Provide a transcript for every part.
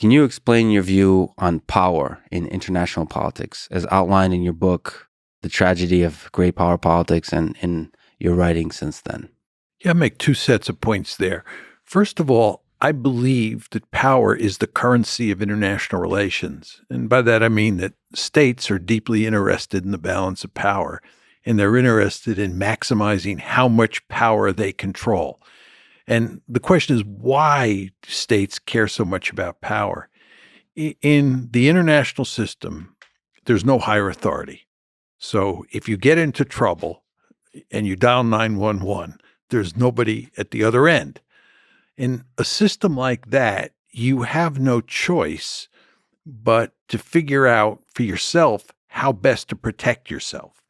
Can you explain your view on power in international politics, as outlined in your book, The Tragedy of Great Power Politics, and in your writing since then? Yeah, I make two sets of points there. First of all, I believe that power is the currency of international relations. And by that, I mean that states are deeply interested in the balance of power, and they're interested in maximizing how much power they control. And the question is, why do states care so much about power? In the international system, there's no higher authority. So if you get into trouble and you dial 911, there's nobody at the other end. In a system like that, you have no choice but to figure out for yourself how best to protect yourself.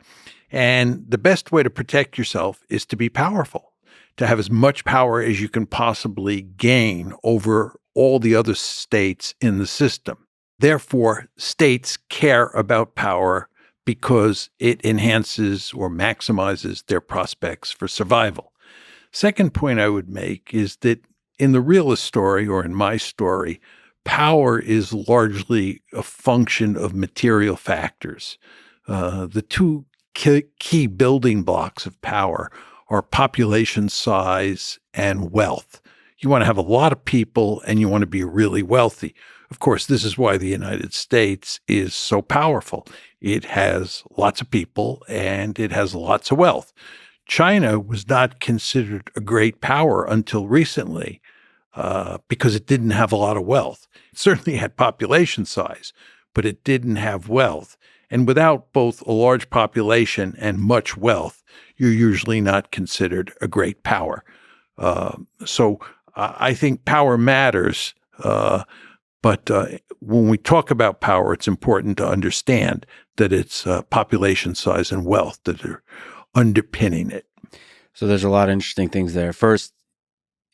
And the best way to protect yourself is to be powerful, to have as much power as you can possibly gain over all the other states in the system. Therefore, states care about power because it enhances or maximizes their prospects for survival. Second point I would make is that in the realist story, or in my story, power is largely a function of material factors. The two key building blocks of power are population size and wealth. You want to have a lot of people and you want to be really wealthy. Of course, this is why the United States is so powerful. It has lots of people and it has lots of wealth. China was not considered a great power until recently because it didn't have a lot of wealth. It certainly had population size, but it didn't have wealth. And without both a large population and much wealth, you're usually not considered a great power. So I think power matters, but when we talk about power, it's important to understand that it's population size and wealth that are underpinning it. So there's a lot of interesting things there. First,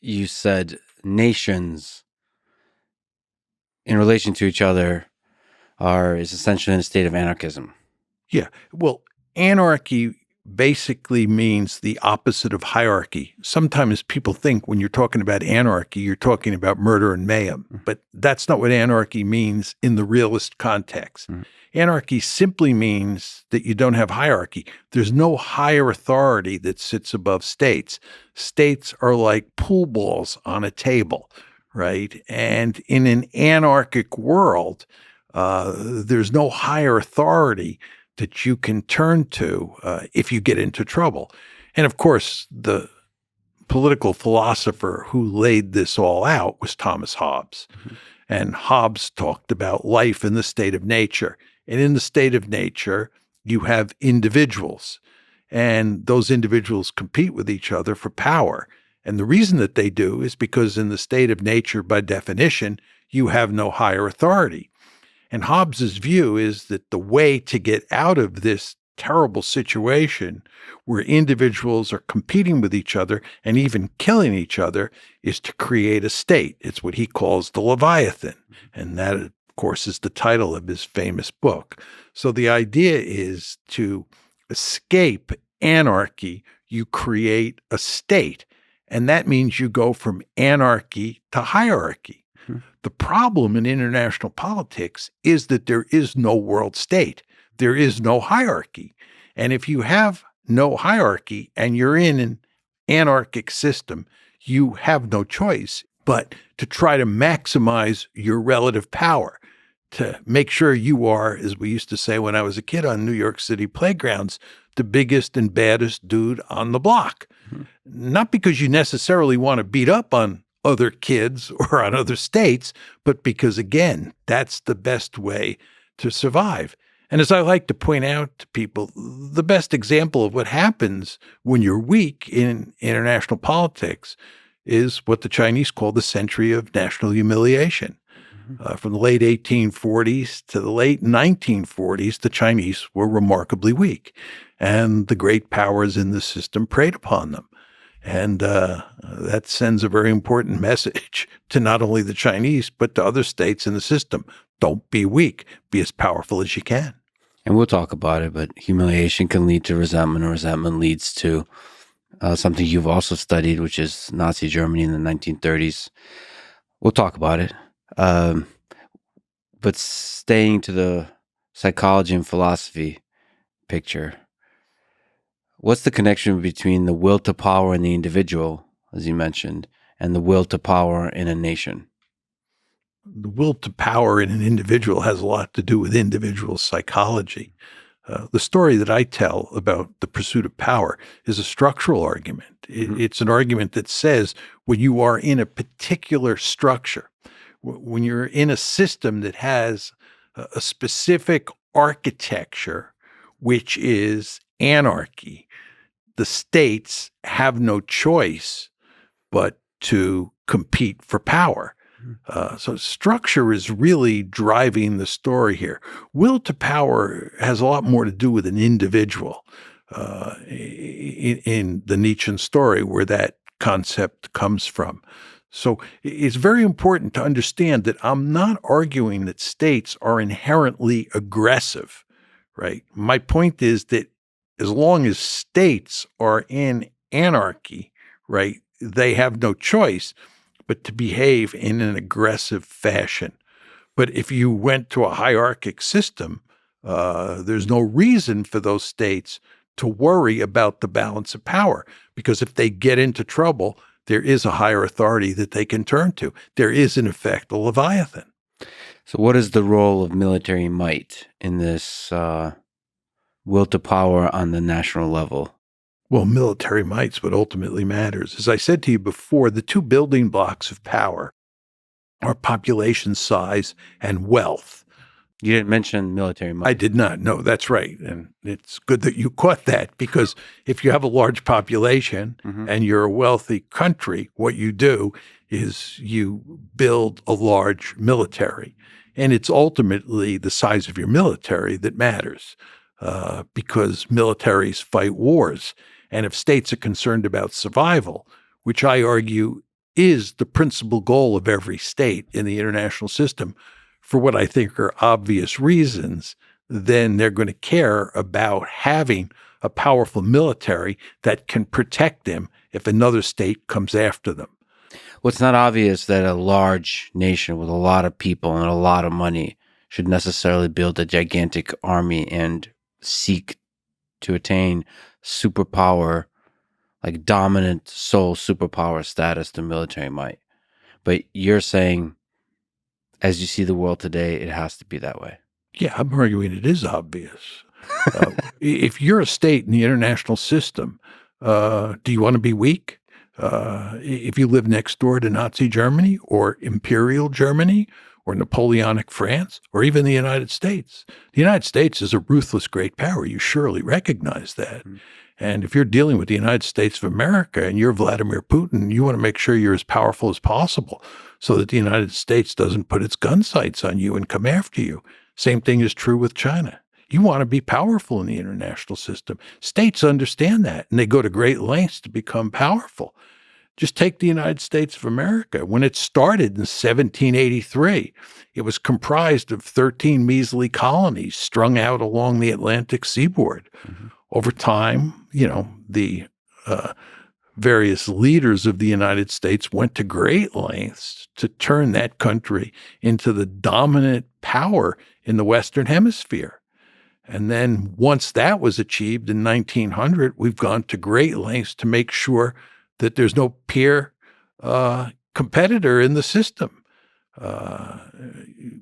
you said nations in relation to each other is essentially in a state of anarchism. Yeah. Well, anarchy basically means the opposite of hierarchy. Sometimes people think when you're talking about anarchy, you're talking about murder and mayhem, but that's not what anarchy means in the realist context. Anarchy simply means that you don't have hierarchy. There's no higher authority that sits above states. States are like pool balls on a table, right? And in an anarchic world, there's no higher authority that you can turn to if you get into trouble. And of course, the political philosopher who laid this all out was Thomas Hobbes. And Hobbes talked about life in the state of nature. And in the state of nature, you have individuals. And those individuals compete with each other for power. And the reason that they do is because in the state of nature, by definition, you have no higher authority. And Hobbes's view is that the way to get out of this terrible situation where individuals are competing with each other and even killing each other is to create a state. It's what he calls the Leviathan. And that, of course, is the title of his famous book. So the idea is to escape anarchy, you create a state. And that means you go from anarchy to hierarchy. The problem in international politics is that there is no world state. There is no hierarchy. And if you have no hierarchy and you're in an anarchic system, you have no choice but to try to maximize your relative power, to make sure you are, as we used to say when I was a kid on New York City playgrounds, the biggest and baddest dude on the block. Not because you necessarily want to beat up on other kids or on other states, but because, again, that's the best way to survive. And as I like to point out to people, the best example of what happens when you're weak in international politics is what the Chinese call the century of national humiliation. From the late 1840s to the late 1940s, the Chinese were remarkably weak, and the great powers in the system preyed upon them. And that sends a very important message to not only the Chinese, but to other states in the system. Don't be weak. Be as powerful as you can. And we'll talk about it, but humiliation can lead to resentment, and resentment leads to something you've also studied, which is Nazi Germany in the 1930s. We'll talk about it. But staying to the psychology and philosophy picture, what's the connection between the will to power in the individual, as you mentioned, and the will to power in a nation? The will to power in an individual has a lot to do with individual psychology. The story that I tell about the pursuit of power is a structural argument. It's an argument that says when you are in a particular structure, when you're in a system that has a specific architecture, which is anarchy, the states have no choice but to compete for power. So structure is really driving the story here. Will to power has a lot more to do with an individual in the Nietzschean story where that concept comes from. So it's very important to understand that I'm not arguing that states are inherently aggressive, right? My point is that as long as states are in anarchy, right, they have no choice but to behave in an aggressive fashion. But if you went to a hierarchic system, there's no reason for those states to worry about the balance of power, because if they get into trouble, there is a higher authority that they can turn to. There is, in effect, a Leviathan. So, what is the role of military might in this will to power on the national level? Well, military might's what ultimately matters. As I said to you before, the two building blocks of power are population size and wealth. You didn't mention military might. I did not. No, that's right. And it's good that you caught that, because if you have a large population and you're a wealthy country, what you do is you build a large military. And it's ultimately the size of your military that matters, because militaries fight wars. And if states are concerned about survival, which I argue is the principal goal of every state in the international system, for what I think are obvious reasons, then they're going to care about having a powerful military that can protect them if another state comes after them. Well, it's not obvious that a large nation with a lot of people and a lot of money should necessarily build a gigantic army and seek to attain superpower, like dominant sole superpower status through military might. But you're saying, as you see the world today, it has to be that way. Yeah, I'm arguing it is obvious. If you're a state in the international system, do you want to be weak? If you live next door to Nazi Germany or Imperial Germany or Napoleonic France or even the United States, the United States is a ruthless great power. You surely recognize that. And if you're dealing with the United States of America and you're Vladimir Putin, you want to make sure you're as powerful as possible so that the United States doesn't put its gun sights on you and come after you. Same thing is true with China. You want to be powerful in the international system. States understand that, and they go to great lengths to become powerful. Just take the United States of America. When it started in 1783, it was comprised of 13 measly colonies strung out along the Atlantic seaboard. Over time, the various leaders of the United States went to great lengths to turn that country into the dominant power in the Western Hemisphere. And then once that was achieved in 1900, we've gone to great lengths to make sure that there's no peer competitor in the system.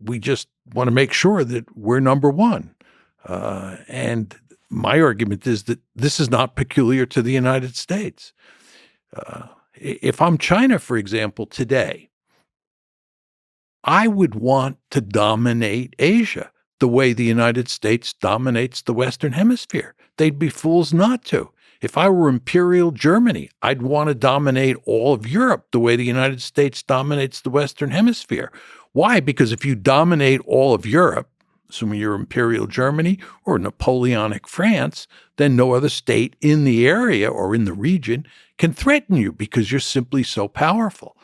We just want to make sure that we're number one. And my argument is that this is not peculiar to the United States. If I'm China, for example, today, I would want to dominate Asia the way the United States dominates the Western Hemisphere. They'd be fools not to. If I were Imperial Germany, I'd want to dominate all of Europe the way the United States dominates the Western Hemisphere. Why? Because if you dominate all of Europe, assuming you're Imperial Germany or Napoleonic France, then no other state in the area or in the region can threaten you because you're simply so powerful.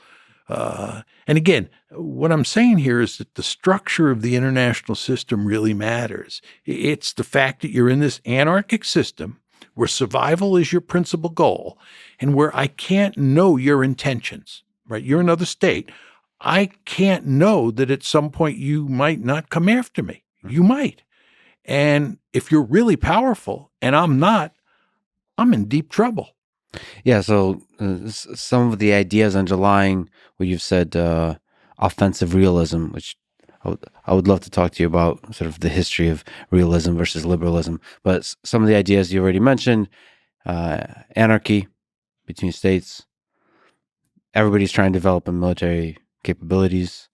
And again, what I'm saying here is that the structure of the international system really matters. It's the fact that you're in this anarchic system where survival is your principal goal and where I can't know your intentions, right? You're another state. I can't know that at some point you might not come after me. You might. And if you're really powerful and I'm not, I'm in deep trouble. Yeah, so some of the ideas underlying what you've said, offensive realism, which I would love to talk to you about, sort of the history of realism versus liberalism. But some of the ideas you already mentioned, anarchy between states, everybody's trying to develop a military capabilities,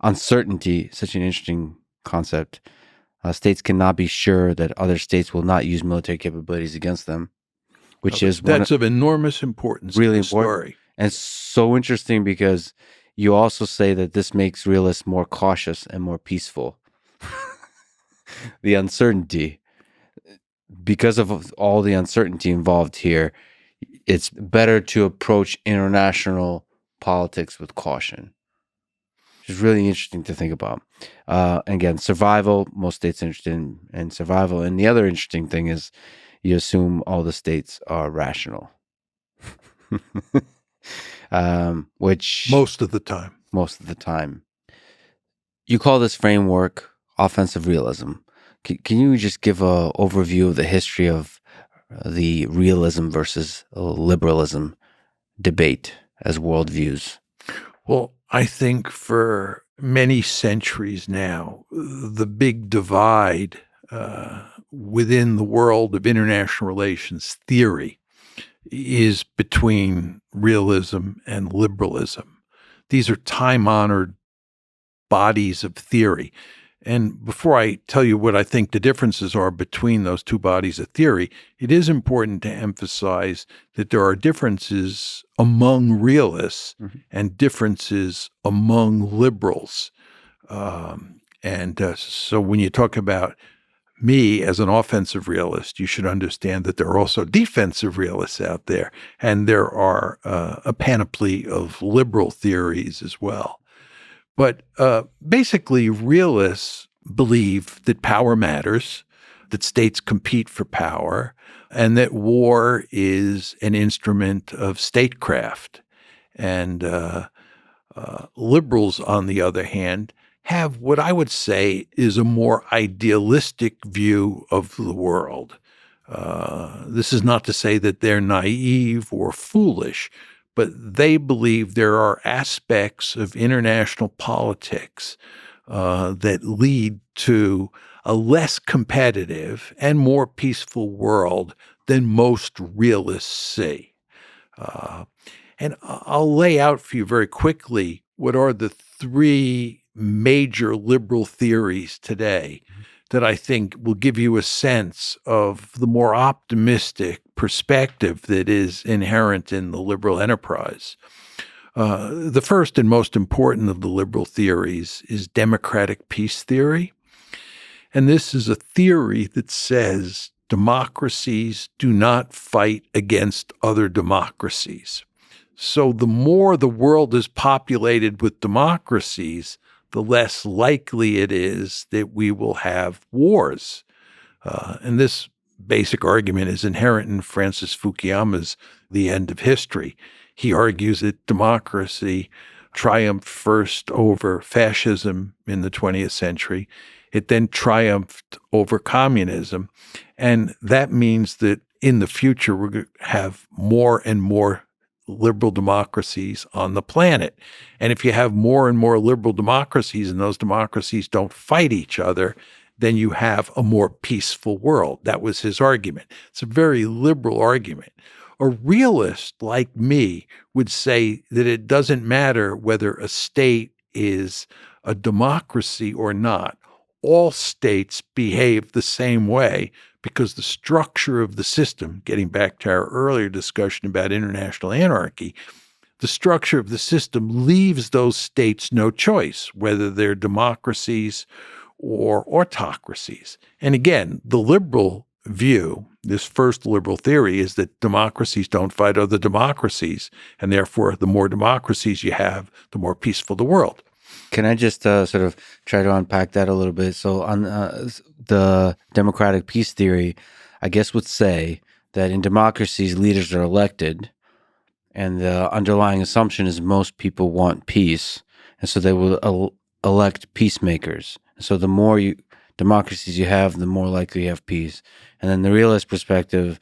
uncertainty, such an interesting concept. States cannot be sure that other states will not use military capabilities against them, which is That's of enormous importance really to the important. story. And it's so interesting because you also say that this makes realists more cautious and more peaceful. The uncertainty, because of all the uncertainty involved here, it's better to approach international politics with caution. Which is really interesting to think about. Again, survival, most states are interested in survival. And the other interesting thing is you assume all the states are rational. Which Most of the time. You call this framework offensive realism. Can you just give an overview of the history of the realism versus liberalism debate as worldviews? Well, I think for many centuries now, the big divide within the world of international relations theory is between realism and liberalism. These are time-honored bodies of theory. And before I tell you what I think the differences are between those two bodies of theory, it is important to emphasize that there are differences among realists and differences among liberals. So when you talk about me as an offensive realist, you should understand that there are also defensive realists out there, and there are a panoply of liberal theories as well. But basically, realists believe that power matters, that states compete for power, and that war is an instrument of statecraft. And liberals, on the other hand, have what I would say is a more idealistic view of the world. This is not to say that they're naive or foolish, but they believe there are aspects of international politics that lead to a less competitive and more peaceful world than most realists see. And I'll lay out for you very quickly what are the three major liberal theories today that I think will give you a sense of the more optimistic perspective that is inherent in the liberal enterprise. The first and most important of the liberal theories is democratic peace theory. And this is a theory that says democracies do not fight against other democracies. So the more the world is populated with democracies, the less likely it is that we will have wars. And this basic argument is inherent in Francis Fukuyama's The End of History. He argues that democracy triumphed first over fascism in the 20th century. It then triumphed over communism. And that means that in the future, we're going to have more and more liberal democracies on the planet. And if you have more and more liberal democracies and those democracies don't fight each other, then you have a more peaceful world. That was his argument. It's a very liberal argument. A realist like me would say that it doesn't matter whether a state is a democracy or not. All states behave the same way because the structure of the system, getting back to our earlier discussion about international anarchy, the structure of the system leaves those states no choice, whether they're democracies or autocracies. And again, the liberal view, this first liberal theory, is that democracies don't fight other democracies, and therefore the more democracies you have, the more peaceful the world. Can I just sort of try to unpack that a little bit? So on the democratic peace theory, I guess would say that in democracies, leaders are elected, and the underlying assumption is most people want peace, and so they will elect peacemakers. So the more democracies you have, the more likely you have peace. And then the realist perspective,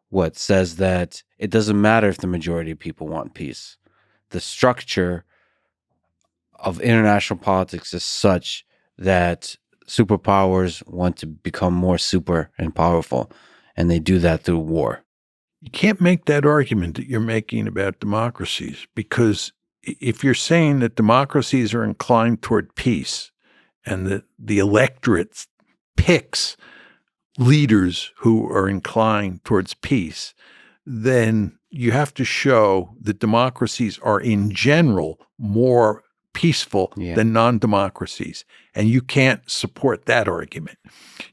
what says that it doesn't matter if the majority of people want peace. The structure of international politics is such that superpowers want to become more super and powerful, and they do that through war. You can't make that argument that you're making about democracies, because if you're saying that democracies are inclined toward peace and that the electorate picks leaders who are inclined towards peace, then you have to show that democracies are in general more peaceful than non-democracies. And you can't support that argument.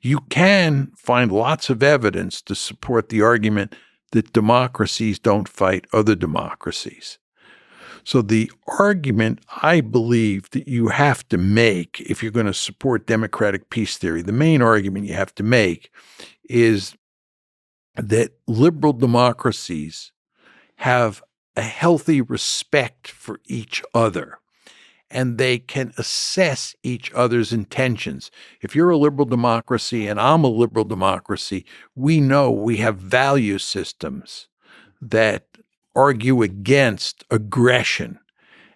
You can find lots of evidence to support the argument that democracies don't fight other democracies. So the argument I believe that you have to make if you're going to support democratic peace theory, the main argument you have to make is that liberal democracies have a healthy respect for each other, and they can assess each other's intentions. If you're a liberal democracy and I'm a liberal democracy, we know we have value systems that argue against aggression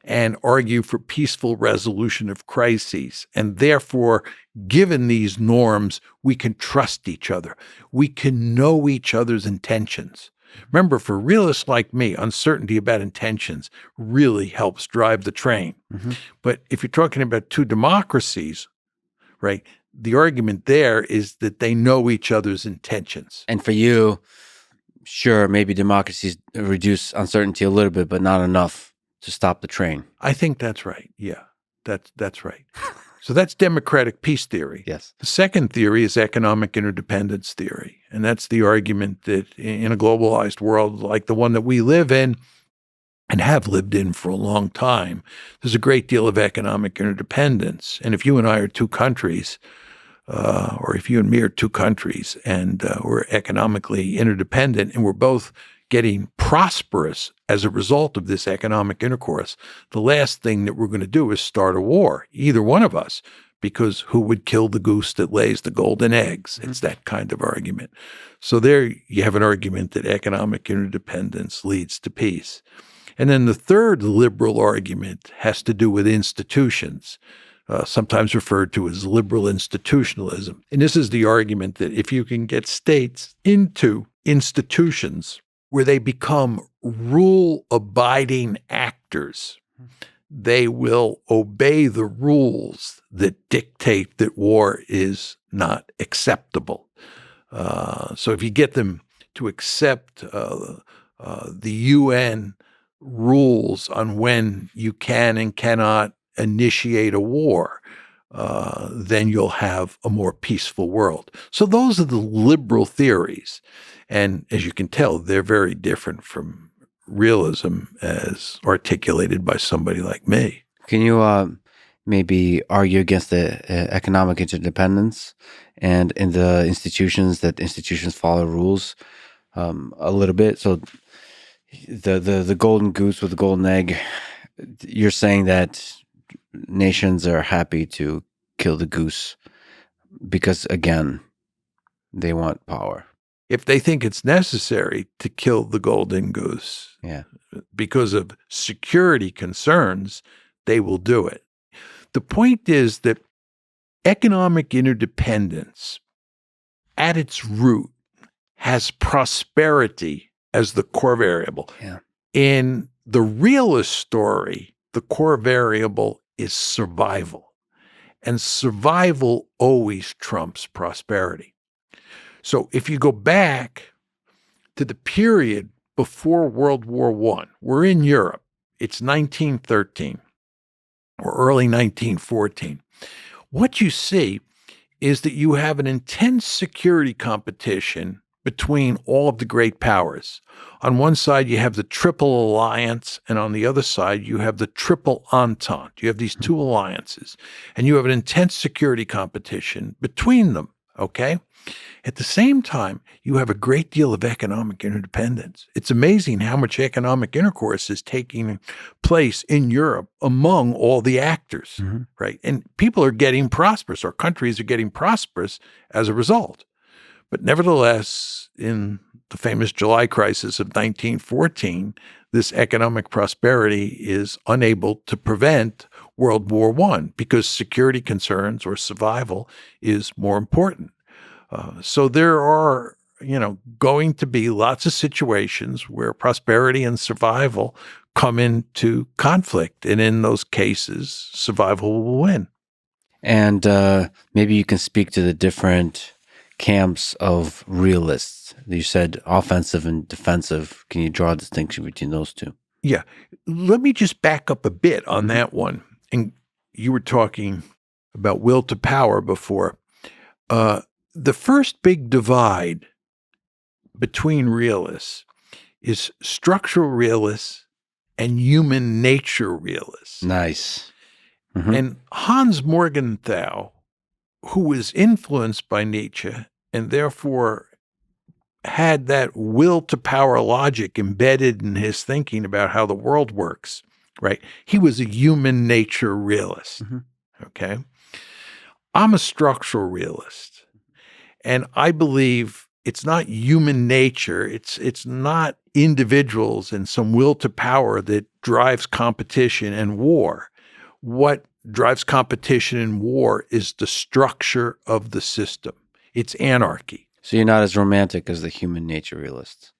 and argue for peaceful resolution of crises. And therefore, given these norms, we can trust each other. We can know each other's intentions. Remember, for realists like me, uncertainty about intentions really helps drive the train. Mm-hmm. But if you're talking about two democracies, right, the argument there is that they know each other's intentions. And for you, sure, maybe democracies reduce uncertainty a little bit, but not enough to stop the train. I think that's right. Yeah, that's right. So that's democratic peace theory. Yes. The second theory is economic interdependence theory. And that's the argument that in a globalized world like the one that we live in and have lived in for a long time, there's a great deal of economic interdependence. And if you and I are two countries, or if you and me are two countries and we're economically interdependent and we're both getting prosperous as a result of this economic intercourse, the last thing that we're going to do is start a war, either one of us, because who would kill the goose that lays the golden eggs? Mm-hmm. It's that kind of argument. So there you have an argument that economic interdependence leads to peace. And then the third liberal argument has to do with institutions, sometimes referred to as liberal institutionalism. And this is the argument that if you can get states into institutions where they become rule-abiding actors, they will obey the rules that dictate that war is not acceptable. So if you get them to accept the UN rules on when you can and cannot initiate a war, then you'll have a more peaceful world. So those are the liberal theories. And as you can tell, they're very different from realism as articulated by somebody like me. Can you maybe argue against the economic interdependence and in the institutions, that institutions follow rules a little bit? So the golden goose with the golden egg, you're saying that nations are happy to kill the goose because, again, they want power. If they think it's necessary to kill the golden goose because of security concerns, they will do it. The point is that economic interdependence at its root has prosperity as the core variable. Yeah. In the realist story, the core variable is survival. And survival always trumps prosperity. So if you go back to the period before World War I, we're in Europe, it's 1913 or early 1914. What you see is that you have an intense security competition between all of the great powers. On one side, you have the Triple Alliance, and on the other side, you have the Triple Entente. You have these two alliances, and you have an intense security competition between them. okay? At the same time, you have a great deal of economic interdependence. It's amazing how much economic intercourse is taking place in Europe among all the actors, right? And people are getting prosperous, or countries are getting prosperous as a result. But nevertheless, in the famous July crisis of 1914, this economic prosperity is unable to prevent World War I because security concerns or survival is more important. So there are, going to be lots of situations where prosperity and survival come into conflict. And in those cases, survival will win. And maybe you can speak to the different camps of realists. You said offensive and defensive. Can you draw a distinction between those two? Yeah. Let me just back up a bit on that one. And you were talking about will to power before. The first big divide between realists is structural realists and human nature realists. Nice. And Hans Morgenthau, who was influenced by Nietzsche and therefore had that will to power logic embedded in his thinking about how the world works, right? He was a human nature realist, okay? I'm a structural realist, and I believe it's not human nature, it's not individuals and some will to power that drives competition and war. What drives competition and war is the structure of the system. It's anarchy. So you're not as romantic as the human nature realists.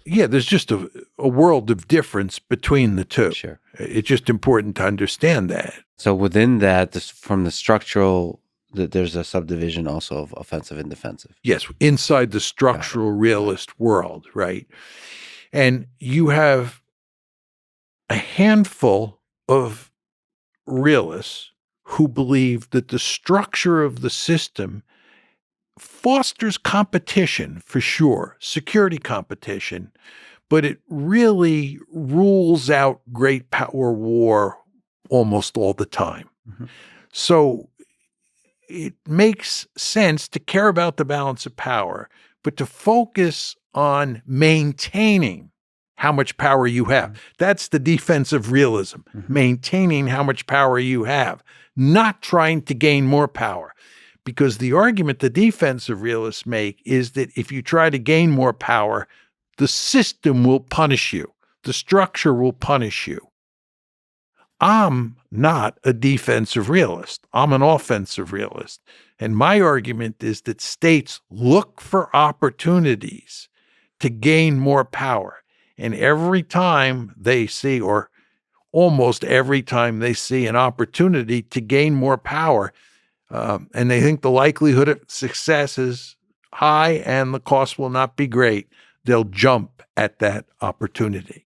Yeah, there's just a world of difference between the two. Sure. It's just important to understand that. So within that, from the structural, there's a subdivision also of offensive and defensive. Yes, inside the structural realist world, right? And you have a handful of realists who believe that the structure of the system fosters competition, for sure, security competition, but it really rules out great power war almost all the time. So it makes sense to care about the balance of power, but to focus on maintaining how much power you have. That's the defensive realism, maintaining how much power you have, not trying to gain more power. Because the argument the defensive realists make is that if you try to gain more power, the system will punish you. The structure will punish you. I'm not a defensive realist. I'm an offensive realist. And my argument is that states look for opportunities to gain more power. And every time they see, or almost every time they see an opportunity to gain more power, and they think the likelihood of success is high and the cost will not be great, they'll jump at that opportunity.